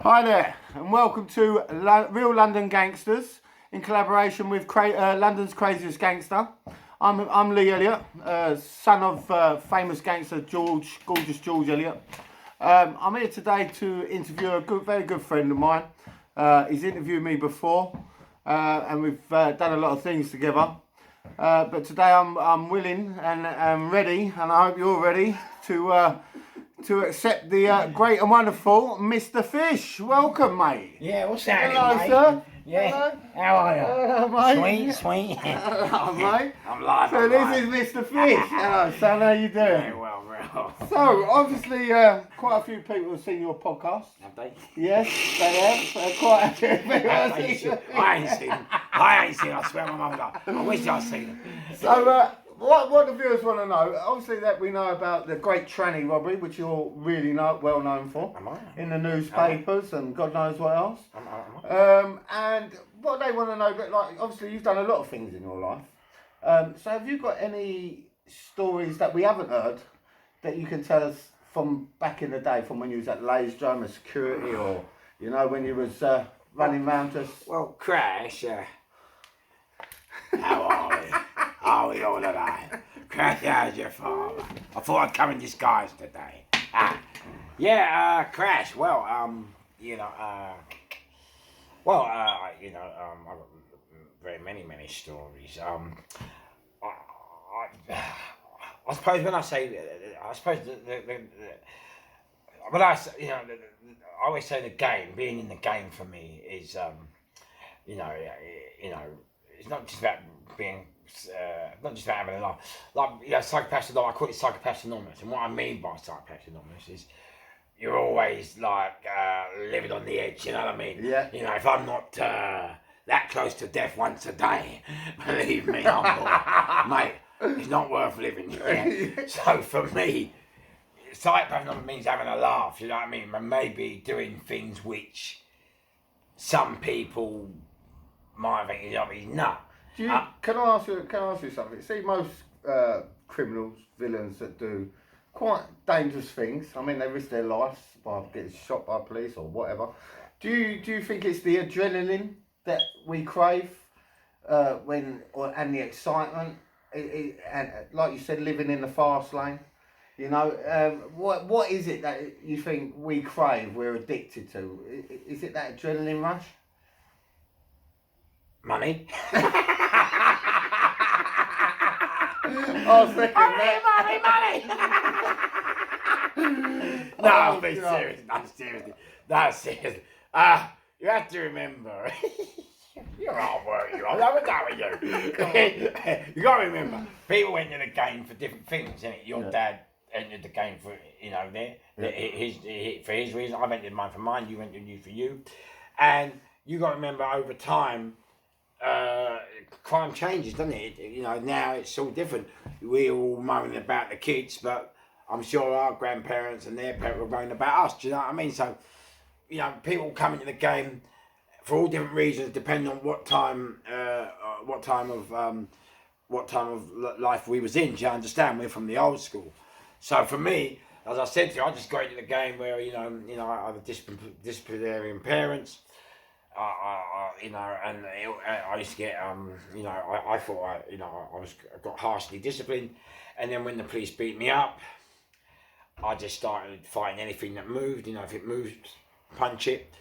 Hi there, and welcome to Real London Gangsters in collaboration with London's craziest gangster. I'm Lee Elliott, son of famous gangster gorgeous George Elliott. I'm here today to interview a very good friend of mine. He's interviewed me before, and we've done a lot of things together. But today I'm willing and ready, and I hope you're ready to accept the great and wonderful Mr Fish. Welcome, mate. Yeah, what's happening, Hello, mate? sir. Yeah. Hello. How are you? Hello, mate. Sweet. Hello, mate. I'm live. So this is Mr Fish. Hello, son. How you doing? Very well, bro. So obviously, quite a few people have seen your podcast. Have they? Yes, they have. Quite a few people have I seen. ain't seen them. I swear my mum died. I wish I'd seen them. So what the viewers want to know, obviously that we know about the great tranny robbery, which you're really well known for. Am I? In the newspapers and God knows what else. Am I? And what they want to know, like obviously you've done a lot of things in your life. So have you got any stories that we haven't heard that you can tell us from back in the day, from when you was at Lay's Drum as security, or you know when you was running round us? Well, Crash, how are we? How are we all today? Crash, how's your father? I thought I'd come in disguise today. Crash, well, I've got very many stories. I suppose when I say, I always say the game, being in the game for me is, it's not just about being, not just about having a laugh. Like, Psychopaths Anonymous, I call it Psychopaths Anonymous, and what I mean by Psychopaths Anonymous is you're always like living on the edge, you know what I mean? Yeah. You know, if I'm not that close to death once a day, believe me, mate, it's not worth living. Yeah? So for me, Psychopath Anonymous means having a laugh, you know what I mean? And maybe doing things which some people might think, you know what I mean? No. Can I ask you something? See, most criminals, villains that do quite dangerous things. I mean, they risk their lives by getting shot by police or whatever. Do you think it's the adrenaline that we crave and the excitement? And like you said, living in the fast lane. You know, what is it that you think we crave? We're addicted to? Is it that adrenaline rush? Money. I was thinking money. No, be serious. No, seriously. You have to remember. You're hard work, you are. I would go with you. You got to remember, people went into the game for different things, innit? Your dad entered the game for, for his reason. I entered mine for mine. You entered you for you. And you got to remember, over time, crime changes, doesn't it? You know, now it's all different. We're all moaning about the kids, but I'm sure our grandparents and their parents were moaning about us. Do you know what I mean? So, you know, people come into the game for all different reasons, depending on what time of life we was in. Do you understand? We're from the old school. So for me, as I said to you, I just got into the game where I had disciplinarian parents. And I used to get, I thought I got harshly disciplined, and then when the police beat me up, I just started fighting anything that moved. You know, if it moved, punch it.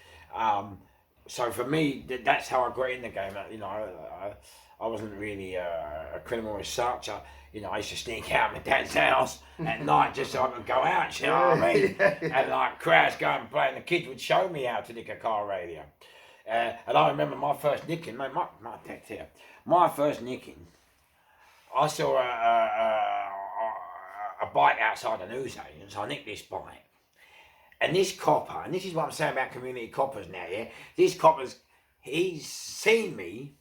So for me, that's how I got in the game. I wasn't really a criminal as such. I used to sneak out of my dad's house at night just so I could go out. You know what I mean? And like crash, go and play, and the kids would show me how to nick a car radio. And I remember my first nicking, mate, my text here. My first nicking, I saw a bike outside a news agent, so I nicked this bike. And this copper, and this is what I'm saying about community coppers now, yeah? This copper's, he's seen me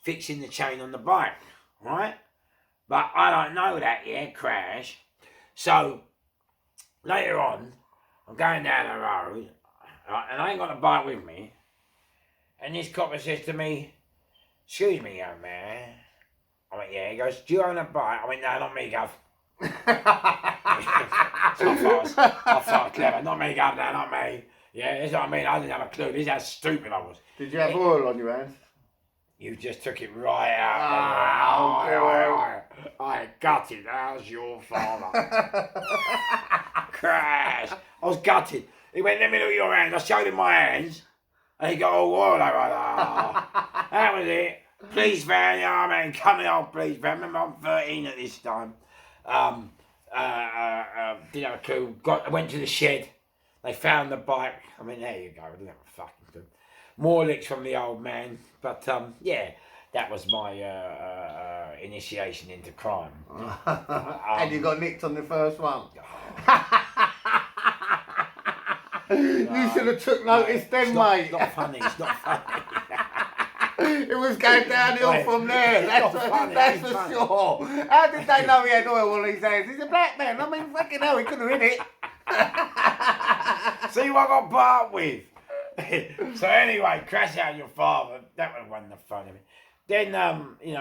fixing the chain on the bike, right? But I don't know that, yeah, crash. So, later on, I'm going down the road, right, and I ain't got the bike with me. And this copper says to me, "Excuse me, young man." I went, "Yeah." He goes, "Do you own a bike?" I went, "No, not me, Gov." So I thought I was clever. "Not me, Gov, no, not me." Yeah, that's what I mean. I didn't have a clue. This is how stupid I was. Did you have oil on your hands? You just took it right out. I gutted. How's your father? Crash. I was gutted. He went, let me look at your hands. I showed him my hands. And he got all oil over. That was it. Police van, yeah, man, coming on, police van. Remember, I'm 13 at this time. Didn't have a clue. Went to the shed. They found the bike. I mean, there you go. I didn't have a fucking clue. More licks from the old man. But, yeah, that was my initiation into crime. And you got nicked on the first one. You should have took notice then, mate. It's not funny. It's not funny. It was going downhill from there. That's for sure. How did they know he had oil on his hands? He's a black man. I mean, fucking hell, he could have hit it. See what I got put up with. So anyway, crash out your father. That was one of the fun of it. Then,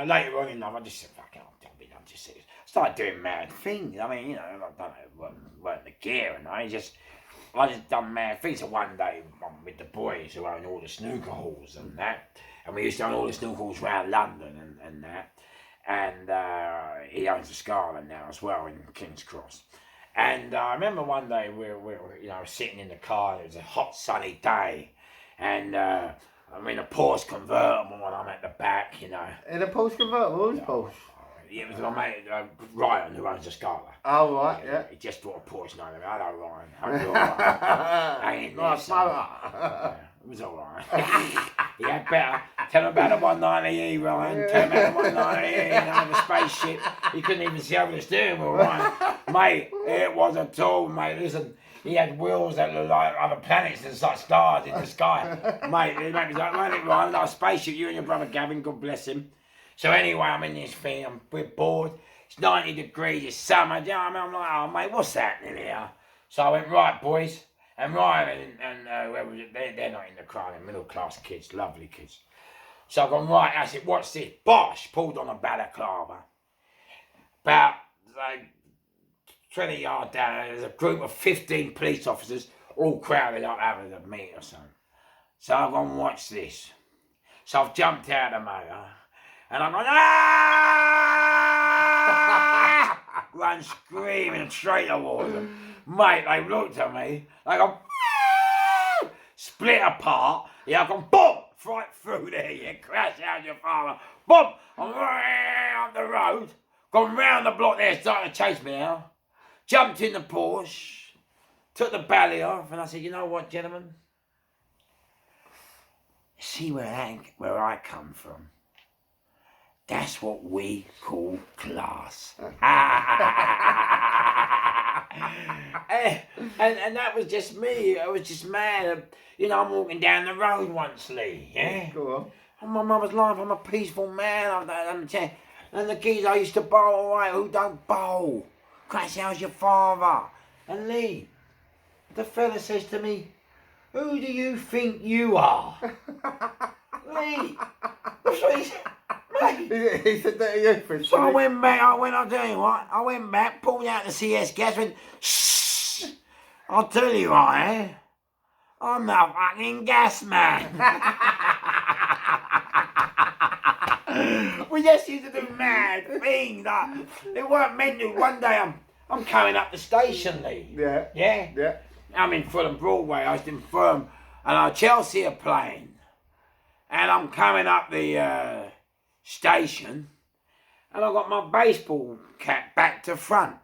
later on in life, I just said, fuck it, I'm just serious. Started doing mad things. I mean, I don't know, weren't the gear and I just done mad things. So one day, I'm with the boys who own all the snooker halls and that. And we used to own all the snooker halls around London and that. And he owns the Scarlet now as well in King's Cross. And I remember one day we were sitting in the car. It was a hot sunny day, and I'm in a Porsche convertible, and I'm at the back. In a Porsche convertible, who's Porsche? It was my mate Ryan who owns the Scarlet. Oh right, yeah. He just bought a Porsche. No, hello Ryan. Hope you're alright. Hang in there, Nice motor. It was alright. He had better. Tell him about the 190E, Ryan. Tell him about the 190E, the spaceship. He couldn't even see over the steering wheel, Ryan. Mate, it was a tool, mate. Listen, he had wheels that looked like other planets and like stars in the sky. Mate, he made me like, Ryan, like a spaceship, you and your brother Gavin, God bless him. So anyway, I'm in this thing, we're bored. It's 90 degrees, it's summer, do you know what I mean? I'm like, oh, mate, what's happening here? So I went, right, boys. And Ryan and whoever, they're not in the crowd, they're middle class kids, lovely kids. So I've gone, right, I said, what's this? Bosh, pulled on a balaclava. About 20 yards down, there's a group of 15 police officers all crowded up having a meet or something. So I've gone, watch this. So I've jumped out of the motor and I've gone, ah! Run screaming straight towards them. Mate, they looked at me, they go, ah! Split apart, yeah, I've gone, boom, right through there, yeah, crash out your father, boom, I'm right up the road, gone round the block there, starting to chase me now, jumped in the Porsche, took the bally off, and I said, you know what, gentlemen, see where I come from. That's what we call class. and that was just me. I was just mad. I'm walking down the road once, Lee. Yeah. Go on. On my mother's life, I'm a peaceful man. And the kids I used to bowl away. Who don't bowl? Crash, how's your father? And Lee, the fella says to me, who do you think you are? Lee, that's what he said. He said that to you for So I went back, I'll tell you what, I went back, pulled out the CS gas, went, shh, I'll tell you what, I'm the fucking gas man. We just used to do mad things, it weren't meant to. One day I'm coming up the station, Lee. Yeah. Yeah? Yeah. I'm in Fulham Broadway, I was in Fulham, and Chelsea are playing, and I'm coming up the station, and I got my baseball cap back to front.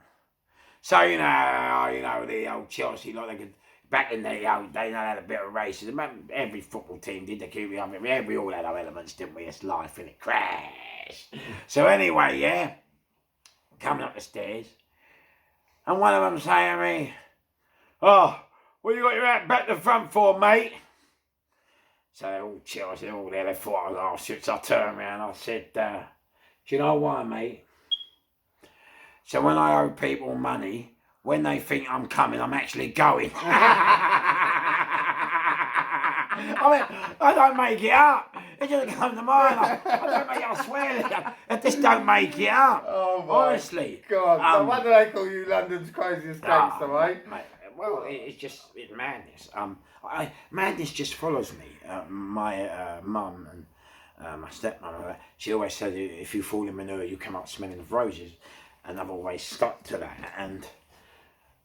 So you know the old Chelsea, like they could back in the old day, they had a bit of racism. Every football team did. They keep it up. We all had our elements, didn't we? It's life, and it crashed. So anyway, yeah, coming up the stairs, and one of them saying to me, "Oh, what you got your hat back to front for, mate?" So they're all Chelsea, they're all there, they thought I was off. So I turned around, I said, do you know why, mate? So when I owe people money, when they think I'm coming, I'm actually going. I mean, I don't make it up. It just comes to mind. I don't make it, I swear. I just don't make it up. Oh my honestly. God. So why do they call you London's craziest gangster, mate? well, it's madness. Madness just follows me. My mum and my stepmother, she always said, if you fall in manure, you come up smelling of roses, and I've always stuck to that. And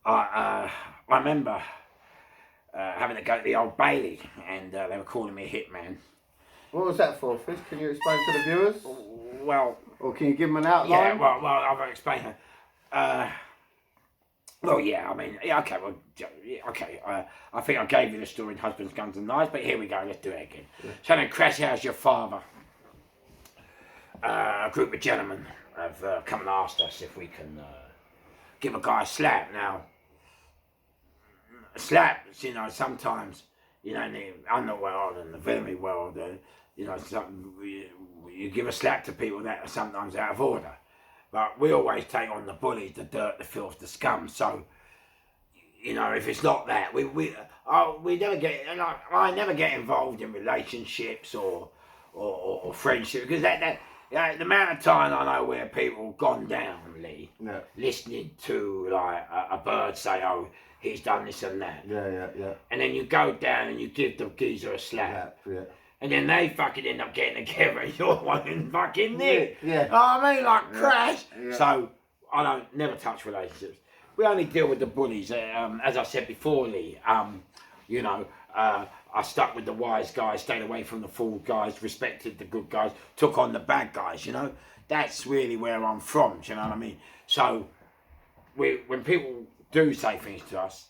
I remember having to go to the Old Bailey, and they were calling me a hitman. What was that for, Fish? Can you explain to the viewers? Well, or can you give them an outline? Yeah, well, I'll explain it. Well, yeah, I mean, yeah, okay, well, yeah, okay. I think I gave you the story in Husbands, Guns and Knives, but here we go, let's do it again. Yeah. So then, Crash House, your father, a group of gentlemen have come and asked us if we can give a guy a slap. Now, slaps, you know, sometimes, you know, in the underworld and the veterinary world, you know, you give a slap to people that are sometimes out of order. But we always take on the bullies, the dirt, the filth, the scum. So, you know, if it's not that, we never get, and I never get involved in relationships or friendship, because that you know, the amount of time I know where people have gone down, Lee, yeah, listening to like a bird say, oh, he's done this and that. Yeah. And then you go down and you give the geezer a slap. Yeah. And then they fucking end up getting together and you're one fucking Nick. Yeah. I mean, like, Crash. Yeah. So, I don't never touch relationships. We only deal with the bullies. As I said before, Lee, you know, I stuck with the wise guys, stayed away from the fool guys, respected the good guys, took on the bad guys, you know. That's really where I'm from, do you know what I mean? So, when people do say things to us,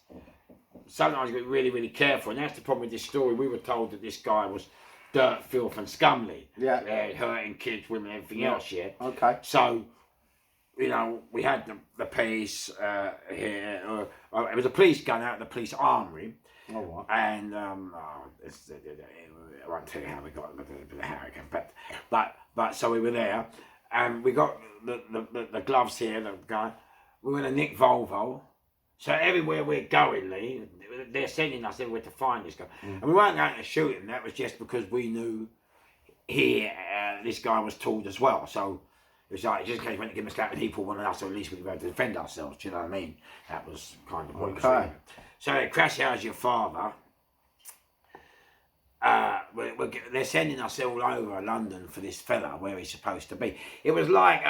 sometimes we're really, really careful. And that's the problem with this story. We were told that this guy was dirt, filth and scumly. Yeah. Hurting kids, women, everything else, yeah. Okay. So, you know, we had the police here. It was a police gun out of the police armoury. Oh, what? And I won't tell you how we got it, but so we were there, and we got the gloves here, the guy. We were in a Nick Volvo. So everywhere we're going, Lee, they're sending us everywhere to find this guy. And we weren't going to shoot him. That was just because we knew here this guy was told as well. So it was like, just in case we went to give him a slap and he pulled one of us, or at least we could be able to defend ourselves. Do you know what I mean? That was kind of what it was doing. So Crash House, your father, they're sending us all over London for this fella where he's supposed to be. It was like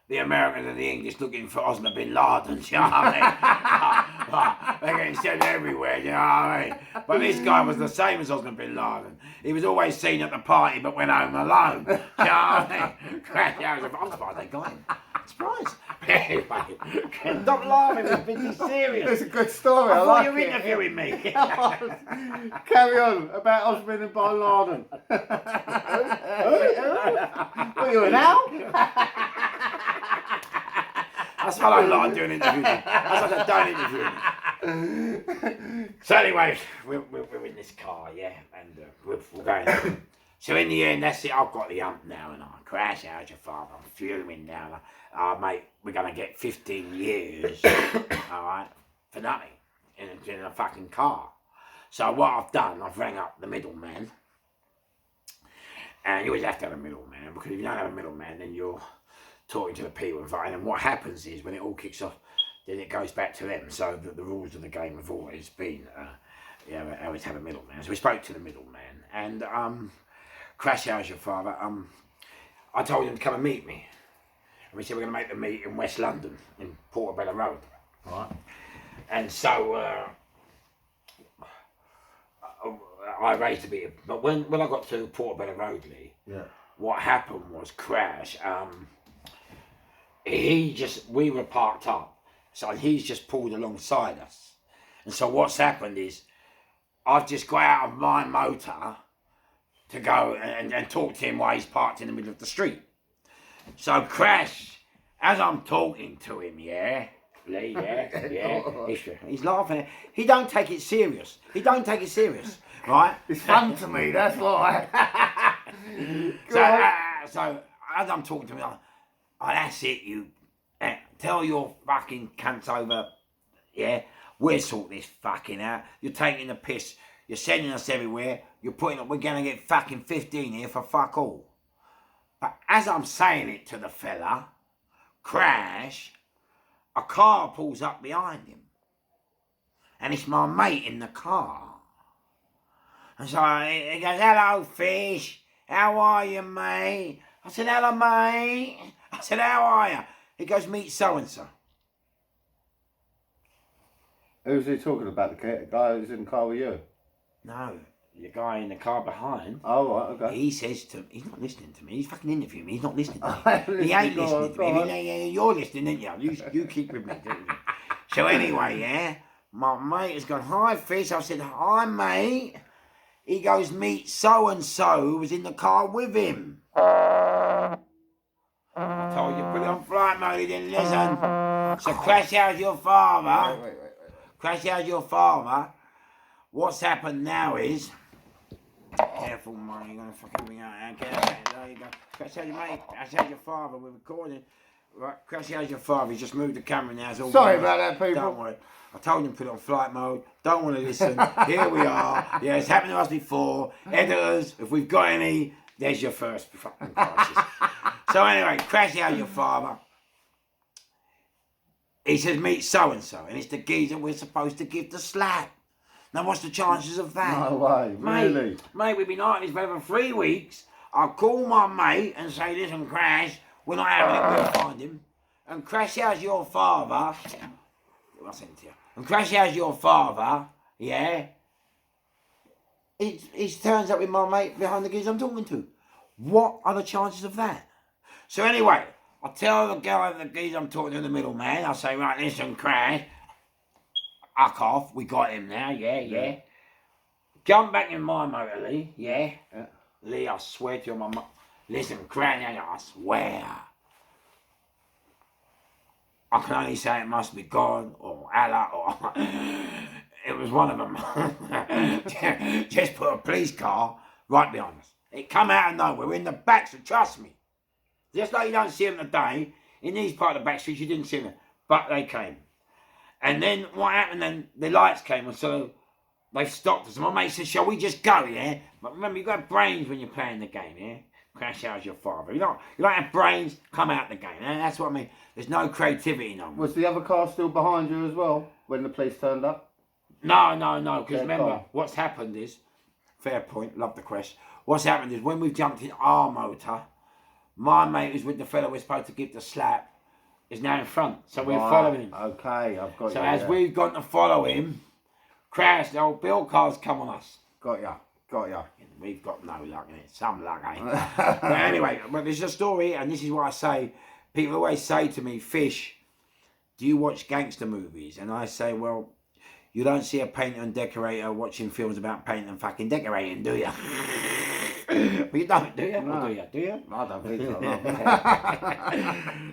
the Americans and the English looking for Osama bin Laden, you know what I mean? They're getting sent everywhere, you know what I mean? But this guy was the same as Osama bin Laden. He was always seen at the party but went home alone, you know what I mean? I'm surprised they got him. Surprised. Anyway, stop laughing, we've been serious. It's a good story, I like thought you were interviewing me. Carry on, about Osama bin Laden. What are you now? That's what I like doing interviews. That's what I don't interview. So anyway, we're in this car, yeah, and we're going. So in the end, that's it. I've got the hump now, and I Crash out your father. I'm fuming now. Mate, we're gonna get 15 years, all right, for nothing in a fucking car. So what I've done, I've rang up the middleman, and you always have to have a middleman, because if you don't have a middleman, then you're talking to the people invited, and what happens is when it all kicks off, then it goes back to them. So the rules of the game have always been, I always have a middleman. So we spoke to the middleman, and Crash House, your father, I told him to come and meet me, and we said we're going to make the meet in West London, in Portobello Road. Right. And so I arranged to be, but when I got to Portobello Road, Lee, yeah, what happened was Crash. We were parked up, so he's just pulled alongside us. And so what's happened is, I've just got out of my motor to go and talk to him while he's parked in the middle of the street. So Crash, as I'm talking to him, yeah, Lee, yeah, he's laughing. He don't take it serious. Right? It's fun to me, that's why. So as I'm talking to him, oh, that's it, you. Tell your fucking cunts over, yeah? We'll sort this fucking out. You're taking the piss. You're sending us everywhere. You're putting up, we're going to get fucking 15 here for fuck all. But as I'm saying it to the fella, Crash, a car pulls up behind him. and it's my mate in the car. And so he goes, hello, Fish. How are you, mate? I said, hello, mate. I said, how are you? He goes, meet so-and-so. Who's he talking about? The guy who's in the car with you? No, the guy in the car behind. Oh, right, okay. He says to he's not listening to me. He's fucking interviewing me. He's not listening to me. He He ain't listening, listening to me. You're listening, aren't you? You keep with me, don't you? So anyway, yeah, my mate has gone, hi, Fish. I said, hi, mate. He goes, meet so-and-so who was in the car with him. I told you, put it on flight mode, he didn't listen. So crash out your father. Wait. Crash out your father. What's happened now is, careful, mate, you're going to fucking ring out. There you go. Crash out your mate, crash out your father, we're recording. Right, crash out your father, he's just moved the camera now. It's all Sorry right. about that, people. Don't worry. I told him to put it on flight mode. Don't want to listen. Here we are. Yeah, it's happened to us before. Editors, if we've got any, there's your first fucking crisis. So anyway, crash out your father. He says, meet so-and-so, and it's the geezer we're supposed to give the slap. Now, what's the chances of that? No way, really? Mate, we've been like this for over 3 weeks. I'll call my mate and say, listen, Crash, we're not having it, we'll find him. And Crash out your father, I'll send it to you. And Crash out your father, yeah, he turns up with my mate behind the geezer I'm talking to. What are the chances of that? So anyway, I tell the girl at the geezer I'm talking to, the middleman, I say, right, listen, Crash, huck off, we got him now, yeah. Jump back in my motor, Lee, yeah. Lee, I swear to you, my listen, Crash, I swear. I can only say it must be God or Allah or it was one of them. Just put a police car right behind us. It come out of nowhere. We're in the back, so trust me. Just like you don't see them today, in these part of the back streets you didn't see them, but they came. And then what happened? Then the lights came, and so they stopped us. And my mate said, "Shall we just go?" Yeah. But remember, you got brains when you're playing the game. Yeah. Crash out your father. You don't have brains. Come out the game. Yeah? That's what I mean. There's no creativity no more. Was the other car still behind you as well when the police turned up? No. Because remember, what's happened is, fair point. Love the question. What's happened is when we've jumped in our motor, my mate who's with the fellow we're supposed to give the slap is now in front. So we're following him. Okay, I've got you. So as we've gone to follow him, crash, the old bill cars come on us. Got ya. We've got no luck in it. Some luck, eh? But anyway, but there's a story, and this is what I say. People always say to me, Fish, do you watch gangster movies? And I say, well, you don't see a painter and decorator watching films about painting and fucking decorating, do you? But you don't, do you? No. Or do you? I don't think so.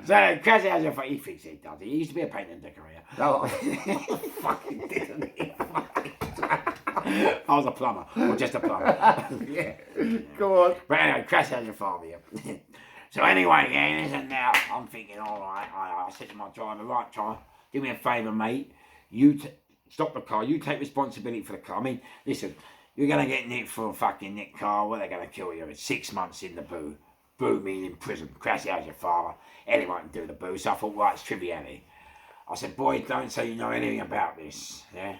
So, Crash has your he thinks he does. He used to be a painter and decorator. No. Fucking didn't he? I was a plumber, or just a plumber. Yeah. Go on. But anyway, Crash has your father. Yeah. So anyway, yeah, listen now. I'm thinking, all right. I said to my driver, right, Charlie, do me a favour, mate. You stop the car. You take responsibility for the car. I mean, listen, you're gonna get nicked for a fucking nicked car. What are they gonna kill you? It's 6 months in the boo. Boo meaning prison. Crash has your father. Anyone can do the boo. So I thought, right, it's triviality. I said, boy, don't say you know anything about this. Yeah.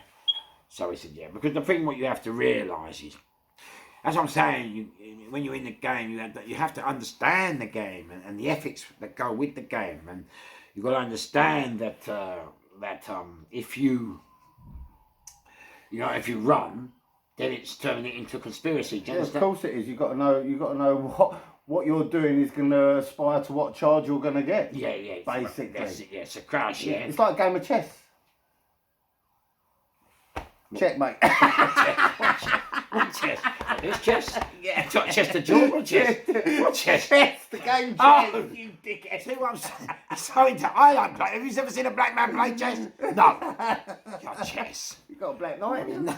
So he said, yeah, because the thing what you have to realise is, as I'm saying, when you're in the game, you have to understand the game and the ethics that go with the game, and you've got to understand that if you run, then it's turning it into a conspiracy. Do you understand? Of course it is. You've got to know what you're doing is going to aspire to what charge you're going to get. Yeah. Basically. That's it, yeah. It's a crash, yeah. It's like a game of chess. Checkmate. What chess? This chess? Yeah. Chess the George? What chess? What chess? Chess, the game chess. Oh, you dickhead. See what I'm saying? It's so I don't play. Have you ever seen a black man play chess? No. Your chess. You got a black knight, haven't you? No.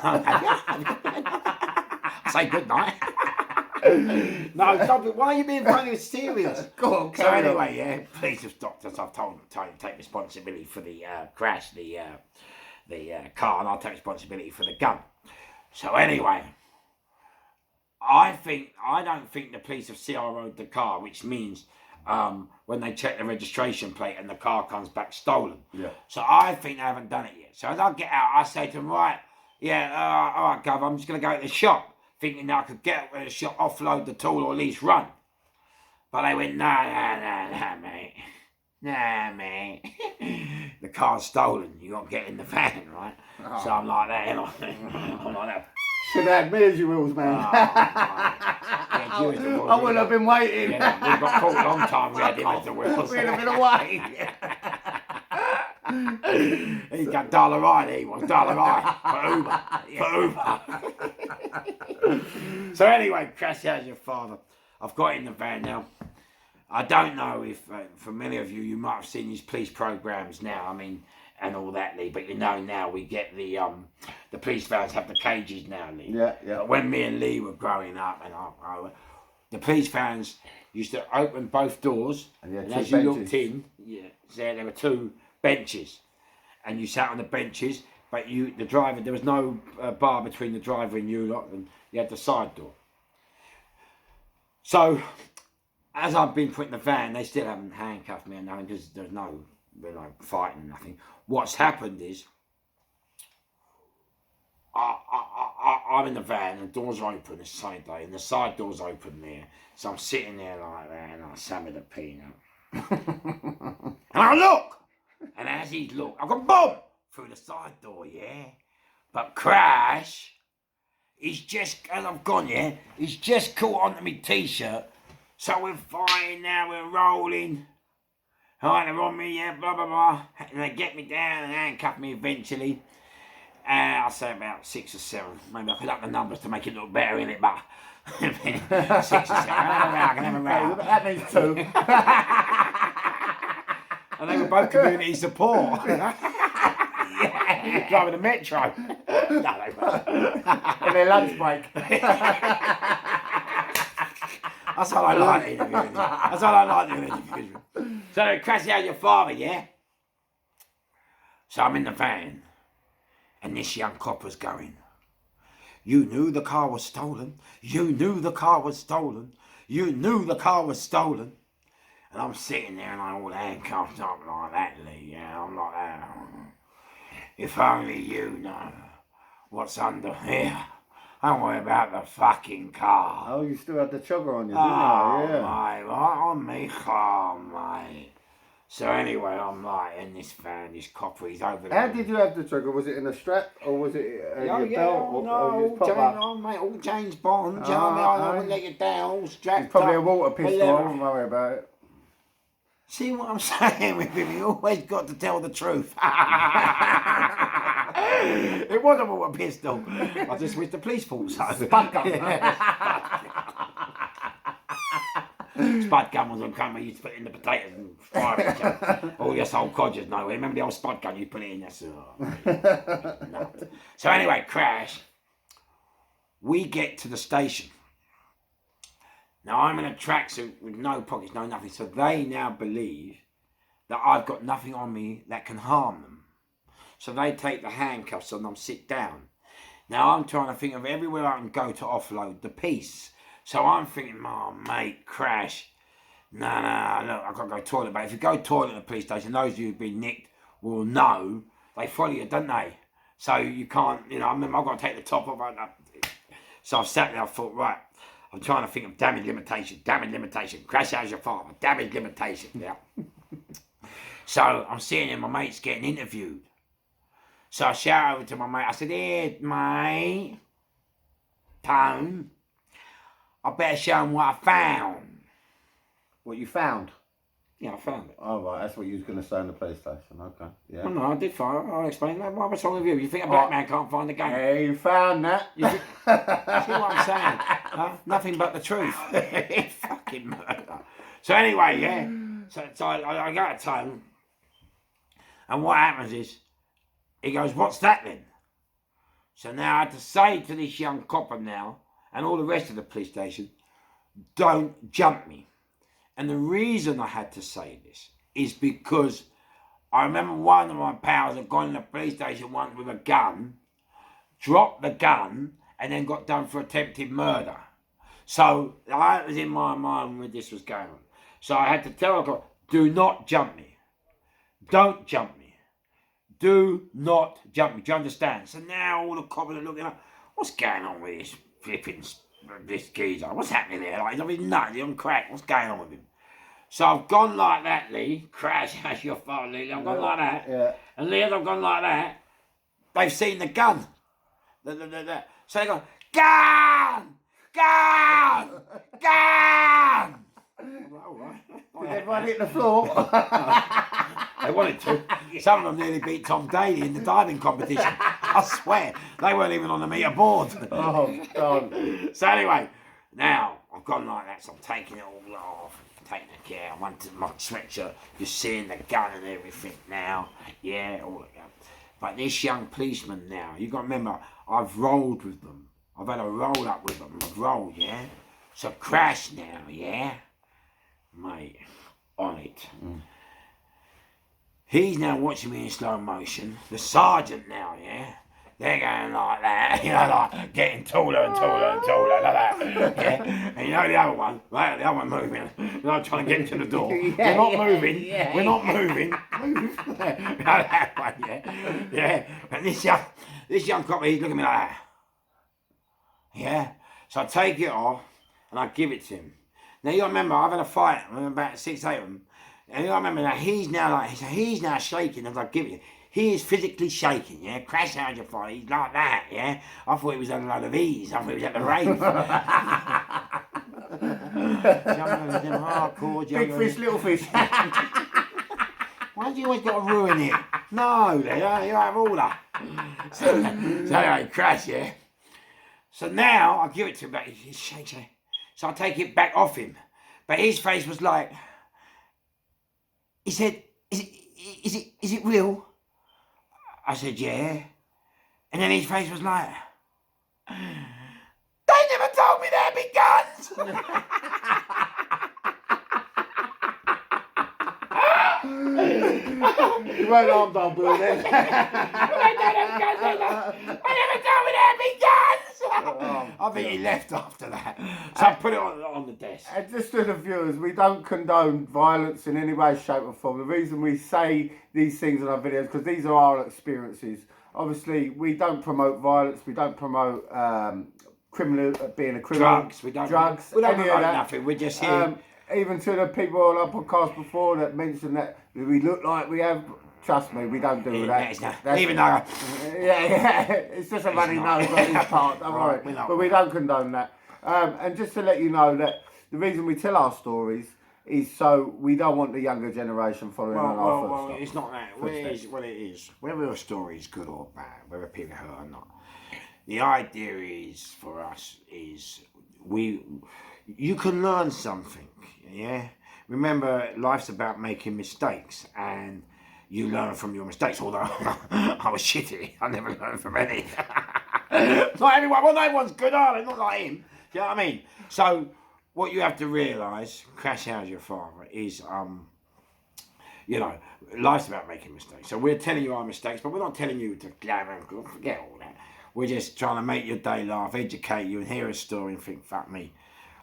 I say good night. No, stop it. Why are you being funny? Serious. Go on, So carry on. anyway, yeah, police have stopped us. I've told him to take responsibility for the crash, the car, and I'll take responsibility for the gun. So anyway, I don't think the police have CRO'd the car, which means when they check the registration plate and the car comes back stolen. Yeah. So I think they haven't done it yet. So as I get out, I say to them, right, yeah, all right, Gov, I'm just going to go to the shop, thinking that I could get to the shop, offload the tool, or at least run. But they went, nah, mate. Nah, mate. The car's stolen. You got to get in the van, right? Oh. So I'm like that, I'm like that. Should have had me as your wheels, man. Yeah, I wouldn't have been waiting. Yeah, we got caught a long time. We had him as the wheels. We'd have been away. He's got $1, he was $1 for Uber. So anyway, crash out your father. I've got in the van now. I don't know if, for many of you, you might have seen these police programs now. I mean, and all that, Lee. But you know now we get the police vans have the cages now, Lee. Yeah. But when me and Lee were growing up, and the police vans used to open both doors, and as you looked in, there were 2 benches, and you sat on the benches. But the driver, there was no bar between the driver and you lot, and you had the side door. So, as I've been put in the van, they still haven't handcuffed me or nothing because there's no fighting, nothing. What's happened is, I'm in the van and the doors are open, it's sunny day, and the side door's open there. So I'm sitting there like that and I Sammy the peanut. And I look! And as he looked, I go boom! Through the side door, yeah? But crash, he's just, as I've gone, he's just caught onto my t-shirt. So we're fine now, we're rolling. Alright, they're on me, blah, blah, blah. And they get me down and handcuff me eventually. I'll say about 6 or 7. Maybe I could up the numbers to make it look better, innit? But 6 or 7. I can have a round. That means 2. And they were both community support. Driving the metro. No, they weren't. In their lunch break. That's all I like the interviews. That's all I like the interviews. So they crash out your father, yeah? So I'm in the van, and this young copper's going, you knew the car was stolen. You knew the car was stolen. You knew the car was stolen. And I'm sitting there and I'm all handcuffed up like that, Lee, yeah? I'm like that. If only you know what's under here. Don't worry about the fucking car. Oh, you still had the chugger on you, didn't you? Oh, Yeah. mate, right on me, oh, mate. So anyway, I'm like in this van, this copper, he's over there. How did you have the trigger? Was it in a strap or was it your belt? Or all pop up? mate, all James Bond. Do you know what I mean? I wouldn't let you down, all strapped It's probably up. a water pistol, don't worry about it. See what I'm saying with him? You always got to tell the truth. It was a water pistol. I just wish the police thought so. Spud gun. Spud gun was a gun where you used to put it in the potatoes and fire it. All your old codgers know. Remember the old spud gun you put it in? That's no. So anyway, crash. We get to the station. Now I'm in a tracksuit with no pockets, no nothing. So they now believe that I've got nothing on me that can harm them. So they take the handcuffs on them, sit down. Now I'm trying to think of everywhere I can go to offload the piece. So I'm thinking, oh mate, crash. No, look, I've got to go toilet. But if you go toilet at the police station, those of you who've been nicked will know. They follow you, don't they? So you can't, I remember I've got to take the top off. So I've sat there, I thought, right, I'm trying to think of damage limitation, crash out your father, damage limitation, yeah. So I'm sitting there, my mate's getting interviewed. So I shout over to my mate, I said, here, mate, Tone, I better show him what I found. What you found? Yeah, I found it. Oh, right, that's what you was going to say in the police station, okay. Yeah. Well, no, I did find it. I'll explain that. What's wrong with you? You think a black man can't find the game? Yeah, you found that. You see what I'm saying? Nothing but the truth. Fucking murder. So anyway, yeah. So I go to Tone. And what happens is, he goes, what's that then? So now I had to say to this young copper now, and all the rest of the police station, don't jump me. And the reason I had to say this is because I remember one of my pals had gone to the police station once with a gun, dropped the gun, and then got done for attempted murder. So that was in my mind when this was going on. So I had to tell her, do not jump me. Don't jump me. Do not jump me. Do you understand? So now all the cops are looking up. What's going on with this flipping this geezer? What's happening there? Like, he's nuts. He's on crack. What's going on with him? So I've gone like that, Lee. Crash as your father, Lee. I've gone like that. Yeah. And Lee, as I've gone like that, they've seen the gun. So they go, gun! Gun! Gun! I'm like, all right. Did everyone hit the floor? They wanted to. Some of them nearly beat Tom Daly in the diving competition. I swear. They weren't even on the meter board. Oh, God. So anyway, now I've gone like that, so I'm taking it all off. Taking the care. I went to my sweatshirt. You're seeing the gun and everything now. Yeah, all of that. But this young policeman now, you've got to remember, I've rolled with them. I've had a roll up with them. I've rolled, yeah? So Crash now, yeah? Mate, on it. He's now watching me in slow motion. The sergeant now, yeah? They're going like that, you know, like getting taller and taller and taller, like that. Yeah? And you know the other one, right? The other one moving. You know, trying to get into the door. We're not moving. We're not moving. That one, yeah. Yeah. And this young cop, he's looking at me like that. Yeah. So I take it off and I give it to him. Now you remember, I've had a fight with about 6, 8 of them. And you remember that he's now shaking as I give it. He is physically shaking, yeah? Crash out your father, he's like that, yeah? I thought he was at a load of ease, I thought he was at the rave. Big fish, little fish. Why do you always got to ruin it? No, you have all that. So anyway, Crash, yeah? So now, I give it to him, but he's shaking. So I take it back off him. But his face was like, he said, is it real? I said, yeah. And then his face was like, they never told me there'd be guns. You weren't armed on Bill then. They don't have guns. They never told me there'd be guns. I think he left after that. So I put it on the desk. And just to the viewers, we don't condone violence in any way, shape or form. The reason we say these things in our videos, because these are our experiences. Obviously, we don't promote violence. We don't promote being a criminal. Drugs. We don't promote nothing. We're just here. Even to the people on our podcast before that mentioned that we look like we have, trust me, we don't do that. Even though... it's just a runny nose on his part, don't worry. But we don't condone that. And just to let you know that the reason we tell our stories is so we don't want the younger generation following on our footsteps. Well, it's not that. Well, it is. Whether a story is good or bad, whether people hurt or not, the idea is, for us, is you can learn something, yeah? Remember, life's about making mistakes, and you learn from your mistakes, although I was shitty. I never learned from any. Not everyone, well, no one's good, are they? Not like him. Do you know what I mean? So, what you have to realise, Crash How's Your Father, is, you know, life's about making mistakes. So we're telling you our mistakes, but we're not telling you to glamour and forget all that. We're just trying to make your day laugh, educate you, and hear a story and think, fuck me,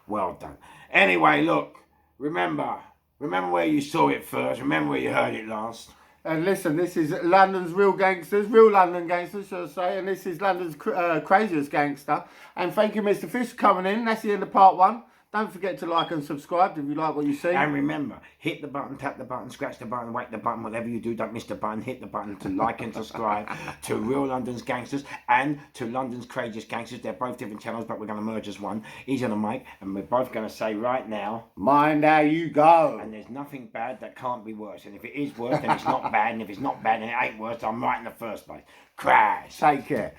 well done. Anyway, look, remember where you saw it first, remember where you heard it last. And listen, this is London's real London gangsters, should I say, and this is London's craziest gangster. And thank you, Mr Fish, for coming in. That's the end of part 1. Don't forget to like and subscribe if you like what you see. And remember, hit the button, tap the button, scratch the button, whack the button, whatever you do, don't miss the button. Hit the button to like and subscribe to Real London's Gangsters and to London's Craziest Gangsters. They're both different channels, but we're going to merge as one. He's on the mic, and we're both going to say right now, mind how you go. And there's nothing bad that can't be worse. And if it is worse, then it's not bad. And if it's not bad, then it ain't worse. I'm right in the first place. Crash. Take care.